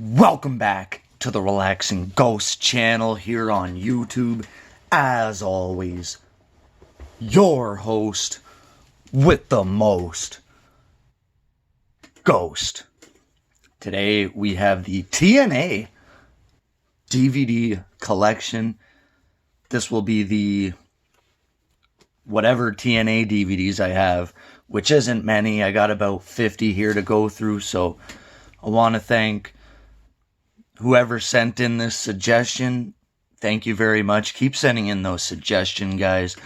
Welcome back to the Relaxing Ghost channel here on YouTube. As always, your host with the most, Ghost. Today we have the TNA DVD Collection. This will be the whatever TNA DVDs I have, which isn't many. I got about 50 here to go through, so I want to thank whoever sent in this suggestion. Thank you very much. Keep sending in those suggestions, guys.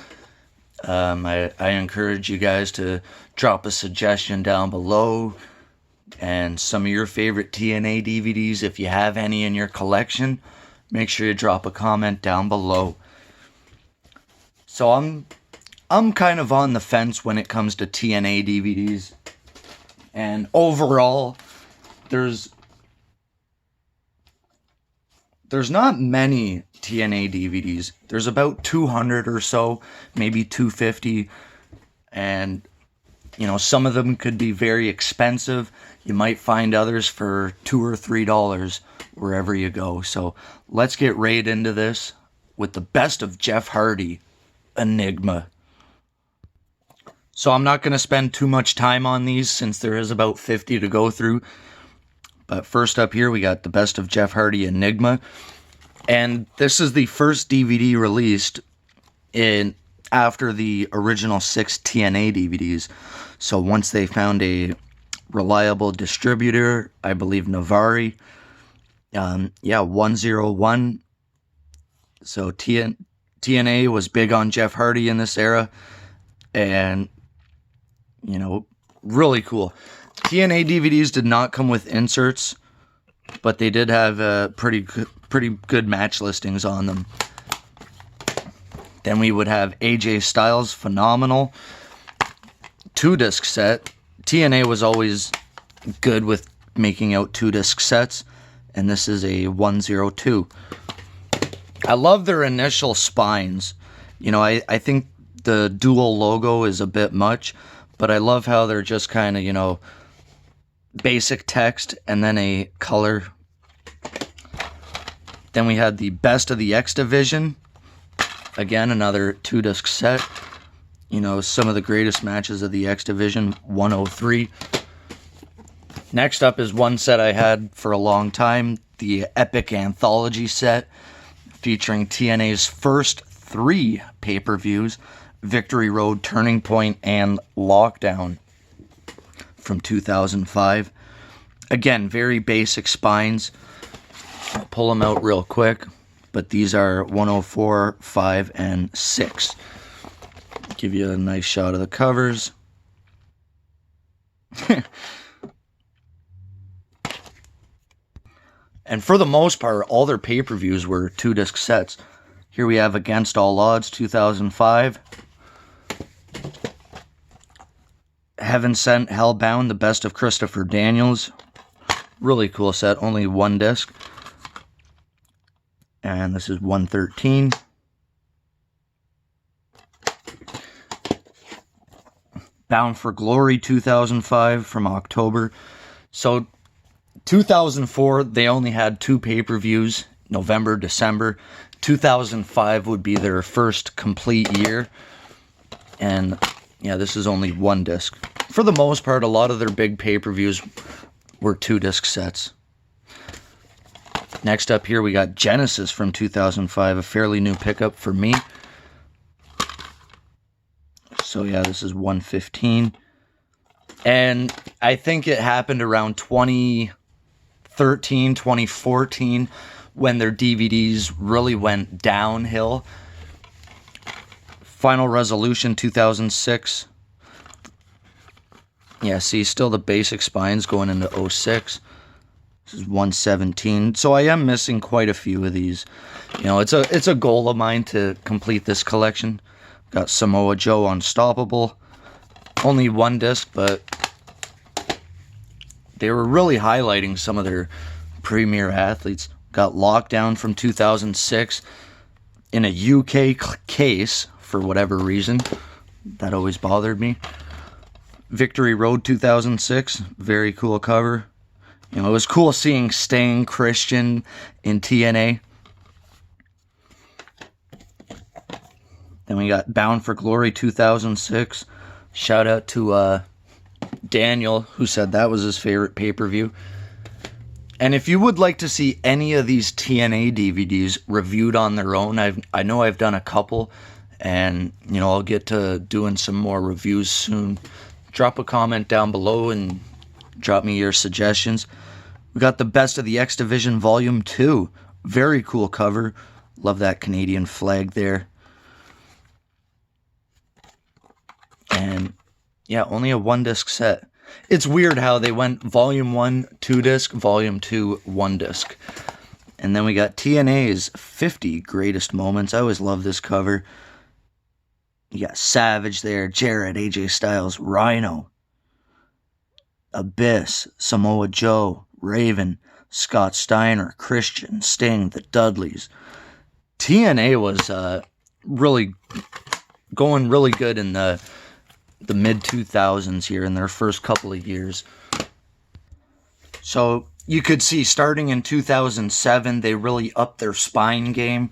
I encourage you guys to drop a suggestion down below and some of your favorite TNA DVDs. If you have any in your collection, make sure you drop a comment down below. So I'm kind of on the fence when it comes to TNA DVDs. And overall, there's not many TNA DVDs. There's about 200 or so, maybe 250. And, you know, some of them could be very expensive. You might find others for $2 or $3 wherever you go. So let's get right into this with the Best of Jeff Hardy Enigma. So I'm not going to spend too much time on these since there is about 50 to go through. But first up here, we got the Best of Jeff Hardy Enigma. And this is the first DVD released after the original 6 TNA DVDs. So once they found a reliable distributor, I believe Navari, 101. So TNA was big on Jeff Hardy in this era. And, you know, really cool. TNA DVDs did not come with inserts, but they did have pretty good match listings on them. Then we would have AJ Styles, Phenomenal, 2-disc set. TNA was always good with making out 2-disc sets, and this is a 102. I love their initial spines. You know, I think the dual logo is a bit much, but I love how they're just kind of, you know, basic text and then a color. Then we had the Best of the X Division. Again, another 2-disc set. You know, some of the greatest matches of the X Division, 103. Next up is one set I had for a long time, the Epic Anthology set, featuring TNA's first 3 pay-per-views, Victory Road, Turning Point, and Lockdown from 2005. Again, very basic spines. I'll pull them out real quick, but these are 104, 5, and 6. Give you a nice shot of the covers. And for the most part, all their pay-per-views were 2-disc sets. Here we have Against All Odds, 2005. Heaven Sent, Hellbound, the Best of Christopher Daniels. Really cool set, only 1 disc. And this is 113. Bound for Glory, 2005, from October. So 2004, they only had 2 pay-per-views, November, December. 2005 would be their first complete year. And yeah, this is only 1 disc. For the most part, a lot of their big pay-per-views were 2-disc sets. Next up here, we got Genesis from 2005, a fairly new pickup for me. So yeah, this is 115. And I think it happened around 2013, 2014, when their DVDs really went downhill. Final Resolution, 2006. Yeah, see, still the basic spines going into 06. This is 117. So I am missing quite a few of these. You know, it's a goal of mine to complete this collection. Got Samoa Joe Unstoppable. Only 1 disc, but they were really highlighting some of their premier athletes. Got Lockdown from 2006 in a UK case for whatever reason. That always bothered me. Victory Road 2006, very cool cover. You know, it was cool seeing Sting, Christian in TNA. Then we got Bound for Glory 2006. Shout out to Daniel, who said that was his favorite pay-per-view. And if you would like to see any of these TNA DVDs reviewed on their own, I know I've done a couple, and you know, I'll get to doing some more reviews soon. Drop a comment down below and drop me your suggestions. We got the Best of the X Division Volume 2. Very cool cover. Love that Canadian flag there. And yeah, only a 1-disc set. It's weird how they went Volume 1, 2-disc, Volume 2, 1-disc. And then we got TNA's 50 Greatest Moments. I always love this cover. You got Savage there, Jarrett, AJ Styles, Rhino, Abyss, Samoa Joe, Raven, Scott Steiner, Christian, Sting, the Dudleys. TNA was really going really good in the mid-2000s here in their first couple of years. So you could see starting in 2007, they really upped their spine game,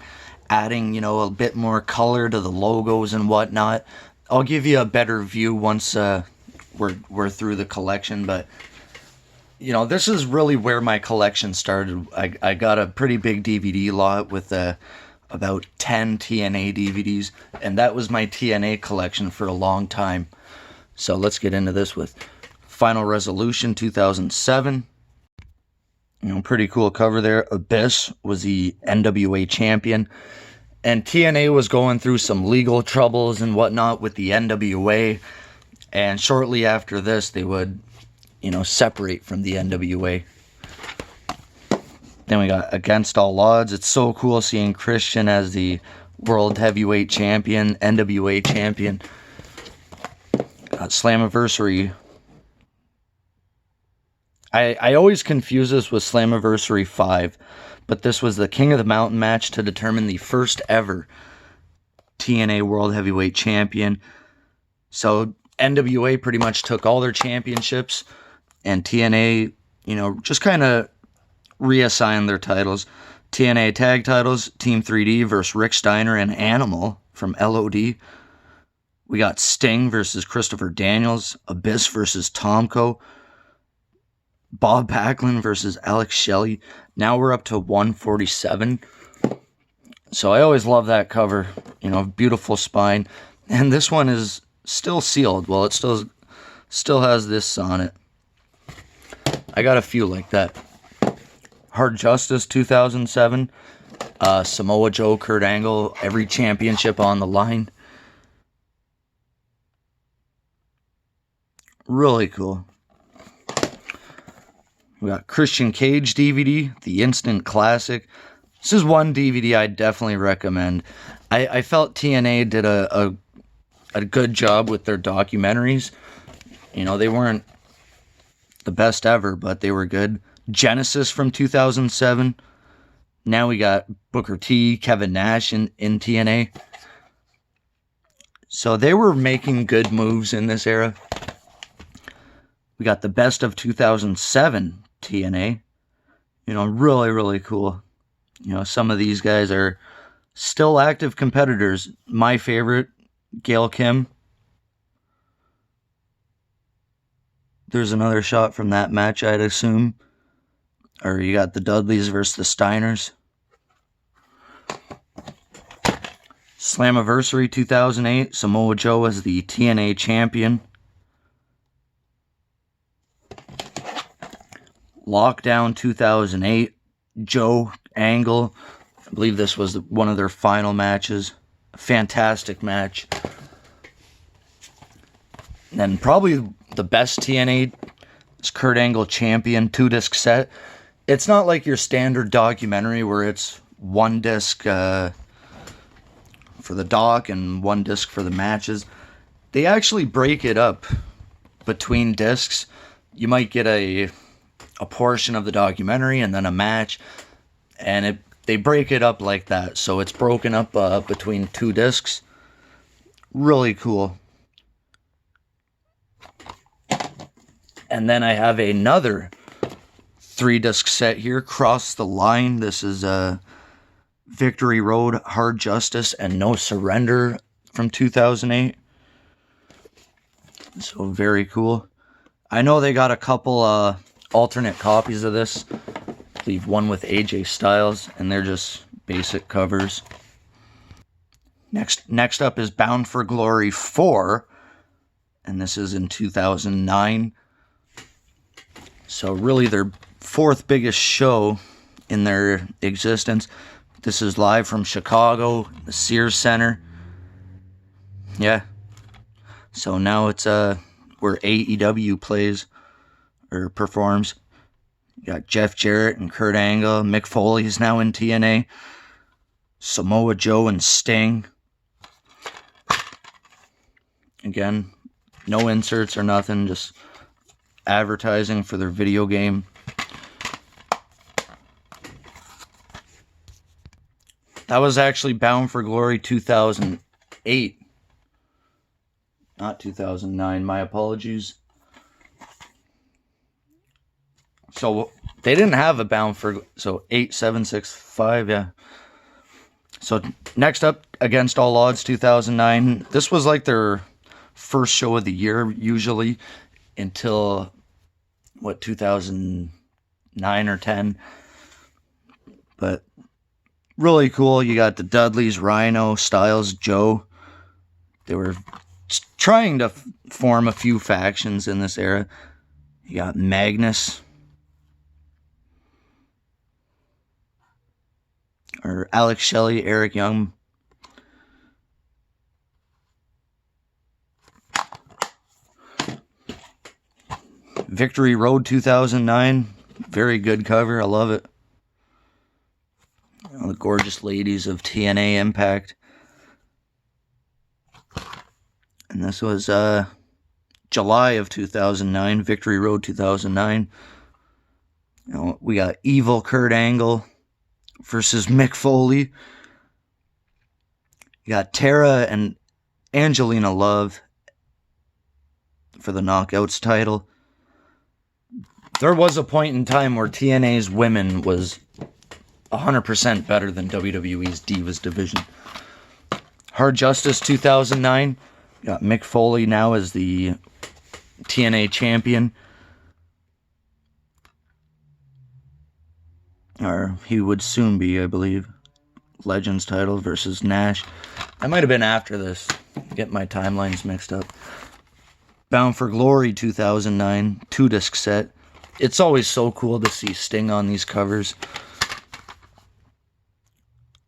adding, you know, a bit more color to the logos and whatnot. I'll give you a better view once we're through the collection, but you know, this is really where my collection started. I got a pretty big DVD lot with about 10 TNA DVDs, and that was my TNA collection for a long time. So let's get into this with Final Resolution 2007. You know, pretty cool cover there. Abyss was the NWA champion, and TNA was going through some legal troubles and whatnot with the NWA, and shortly after this they would, you know, separate from the NWA. Then we got Against All Odds. It's so cool seeing Christian as the World Heavyweight Champion, NWA Champion. Slammiversary. I always confuse this with Slammiversary 5, but this was the King of the Mountain match to determine the first ever TNA World Heavyweight Champion. So NWA pretty much took all their championships, and TNA, you know, just kind of reassigned their titles. TNA tag titles, Team 3D versus Rick Steiner and Animal from LOD. We got Sting versus Christopher Daniels, Abyss versus Tomko, Bob Backlund versus Alex Shelley. Now we're up to 147. So I always love that cover. You know, beautiful spine. And this one is still sealed. Well, it still has this on it. I got a few like that. Hard Justice 2007. Samoa Joe, Kurt Angle, every championship on the line. Really cool. We got Christian Cage DVD, the Instant Classic. This is one DVD I definitely recommend. I felt TNA did a good job with their documentaries. You know, they weren't the best ever, but they were good. Genesis from 2007. Now we got Booker T, Kevin Nash in TNA. So they were making good moves in this era. We got the Best of 2007 TNA. You know, really, really cool. You know, some of these guys are still active competitors. My favorite, Gail Kim. There's another shot from that match, I'd assume. Or you got the Dudleys versus the Steiners. Slammiversary 2008. Samoa Joe as the TNA champion. Lockdown 2008. Joe Angle. I believe this was one of their final matches. Fantastic match. And probably the best TNA is Kurt Angle champion 2-disc set. It's not like your standard documentary where it's 1-disc for the doc and 1-disc for the matches. They actually break it up between discs. You might get a portion of the documentary and then a match, and they break it up like that, so it's broken up between 2 discs. Really cool. And then I have another 3-disc set here. Cross the Line. This is Victory Road, Hard Justice, and No Surrender from 2008. So very cool. I know they got a couple alternate copies of this. I believe one with AJ Styles, and they're just basic covers. Next up is Bound for Glory 4, and this is in 2009. So really their fourth biggest show in their existence. This is live from Chicago, the Sears Center. Yeah. So now it's where AEW plays or performs. You got Jeff Jarrett and Kurt Angle. Mick Foley is now in TNA. Samoa Joe and Sting. Again, no inserts or nothing, just advertising for their video game. That was actually Bound for Glory 2008. Not 2009, my apologies. So they didn't have a Bound for, so 8765, yeah. So next up, Against All Odds 2009. This was like their first show of the year usually until, what, 2009 or 10. But really cool. You got the Dudleys, Rhino, Styles, Joe. They were trying to form a few factions in this era. You got Magnus. Or Alex Shelley, Eric Young. Victory Road 2009. Very good cover. I love it. The gorgeous ladies of TNA Impact. And this was July of 2009. Victory Road 2009. We got Evil Kurt Angle versus Mick Foley. You got Tara and Angelina Love for the Knockouts title. There was a point in time where TNA's women was 100% better than WWE's Divas division. Hard Justice 2009. You got Mick Foley now as the TNA champion. Or he would soon be, I believe. Legends title versus Nash. I might have been after this. Get my timelines mixed up. Bound for Glory 2009. 2-disc set. It's always so cool to see Sting on these covers.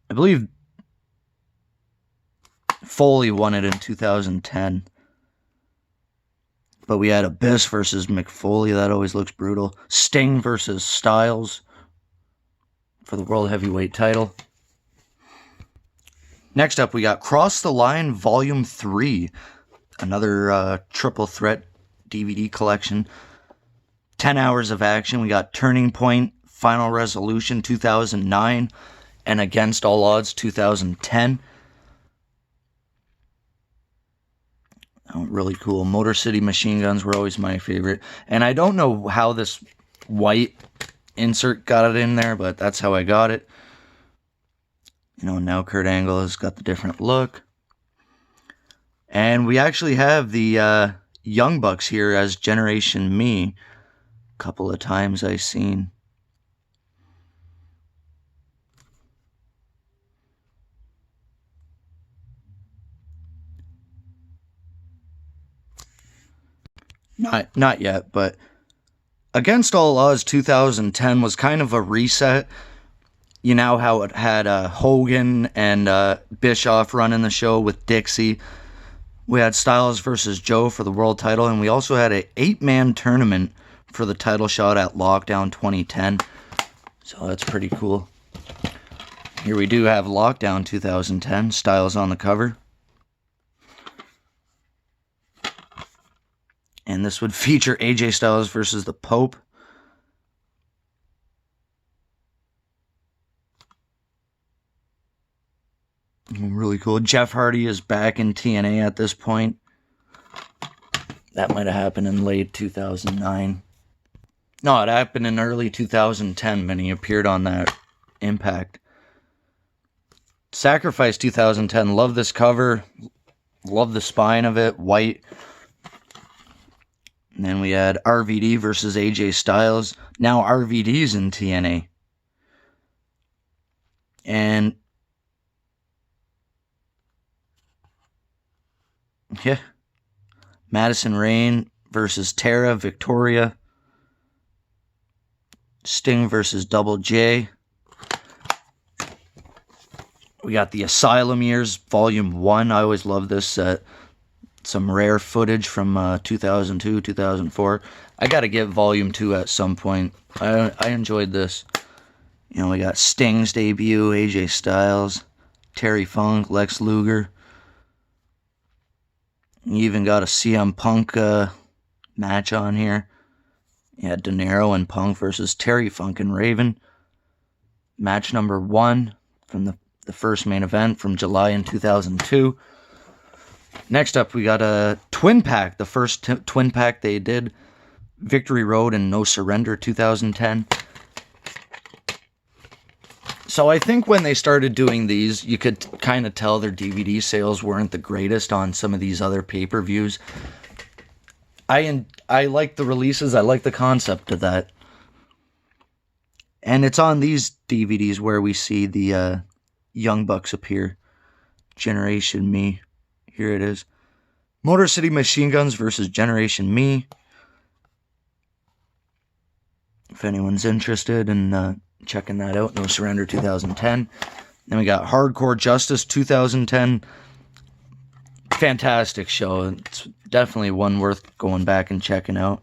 I believe Foley won it in 2010. But we had Abyss versus Mick Foley. That always looks brutal. Sting versus Styles for the World Heavyweight title. Next up, we got Cross the Line Volume 3. Another triple threat DVD collection. 10 hours of action. We got Turning Point, Final Resolution 2009, and Against All Odds 2010. Oh, really cool. Motor City Machine Guns were always my favorite. And I don't know how this white insert got it in there, but that's how I got it. You know, now Kurt Angle has got the different look. And we actually have the Young Bucks here as Generation Me. A couple of times I've seen. Not yet, but Against All Odds 2010 was kind of a reset. You know how it had Hogan and Bischoff running the show with Dixie. We had Styles versus Joe for the world title, and we also had an 8-man tournament for the title shot at Lockdown 2010. So that's pretty cool. Here we do have Lockdown 2010, Styles on the cover. And this would feature AJ Styles versus the Pope. Really cool. Jeff Hardy is back in TNA at this point. That might have happened in late 2009. No, it happened in early 2010 when he appeared on that Impact. Sacrifice 2010. Love this cover. Love the spine of it. White. And then we had RVD versus AJ Styles. Now RVD's in TNA. And yeah. Madison Rayne versus Tara Victoria. Sting versus Double J. We got the Asylum Years, Volume 1. I always love this set. Some rare footage from 2002, 2004. I gotta get Volume 2 at some point. I enjoyed this. You know, we got Sting's debut, AJ Styles, Terry Funk, Lex Luger. You even got a CM Punk match on here. Yeah, De Niro and Punk versus Terry Funk and Raven. Match number 1 from the first main event from July in 2002. Next up, we got a twin pack. The first twin pack they did. Victory Road and No Surrender 2010. So I think when they started doing these, you could kind of tell their DVD sales weren't the greatest on some of these other pay-per-views. I like the releases. I like the concept of that. And it's on these DVDs where we see the Young Bucks appear. Generation Me. Here it is. Motor City Machine Guns versus Generation Me. If anyone's interested in checking that out. No Surrender 2010. Then we got Hardcore Justice 2010. Fantastic show. It's definitely one worth going back and checking out.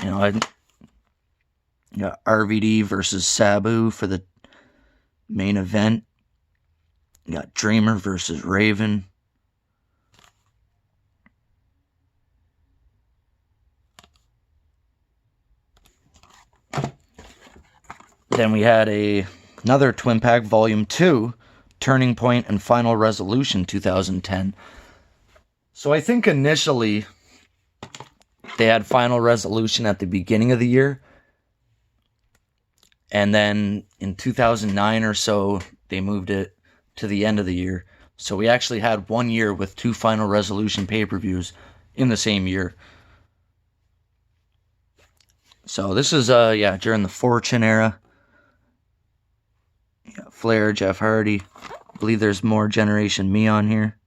You know, I got RVD versus Sabu for the main event. You got Dreamer versus Raven. Then we had another twin pack, Volume 2, Turning Point and Final Resolution 2010. So I think initially they had Final Resolution at the beginning of the year. And then in 2009 or so, they moved it to the end of the year. So we actually had 1 year with 2 Final Resolution pay-per-views in the same year. So this is, during the Fortune era. Yeah, Flair, Jeff Hardy. I believe there's more Generation Me on here.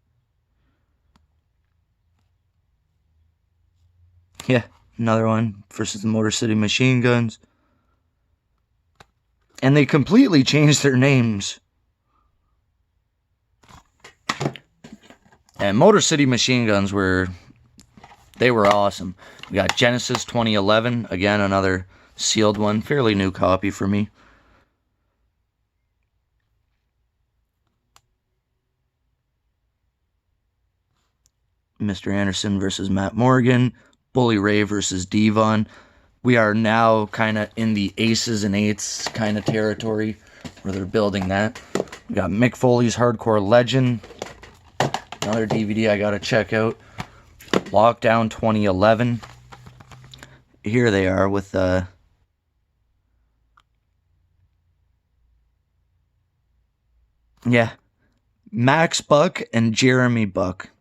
Yeah, another one versus the Motor City Machine Guns. And they completely changed their names. And Motor City Machine Guns were awesome. We got Genesis 2011. Again, another sealed one. Fairly new copy for me. Mr. Anderson versus Matt Morgan. Bully Ray versus Devon. We are now kind of in the aces and eights kind of territory where they're building that. We got Mick Foley's Hardcore Legend. Another DVD I gotta check out. Lockdown 2011. Here they are with Max Buck and Jeremy Buck.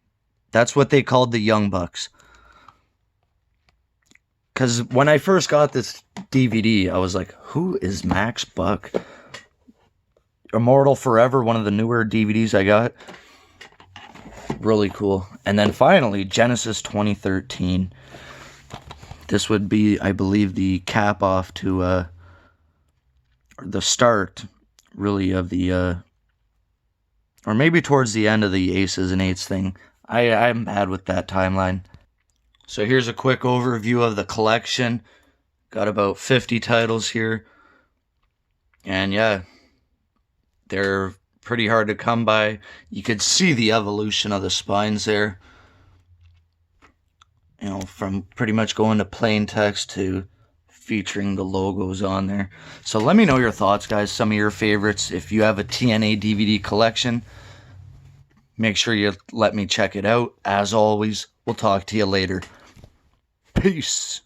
That's what they called the Young Bucks. Because when I first got this DVD, I was like, who is Max Buck? Immortal Forever, one of the newer DVDs I got. Really cool. And then finally, Genesis 2013. This would be, I believe, the cap off to the start, really, of the or maybe towards the end of the Aces and Eights thing. I'm bad with that timeline. So here's a quick overview of the collection. Got about 50 titles here. And yeah, they're pretty hard to come by. You could see the evolution of the spines there. You know, from pretty much going to plain text to featuring the logos on there. So let me know your thoughts, guys. Some of your favorites. If you have a TNA DVD collection, make sure you let me check it out. As always, we'll talk to you later. Peace.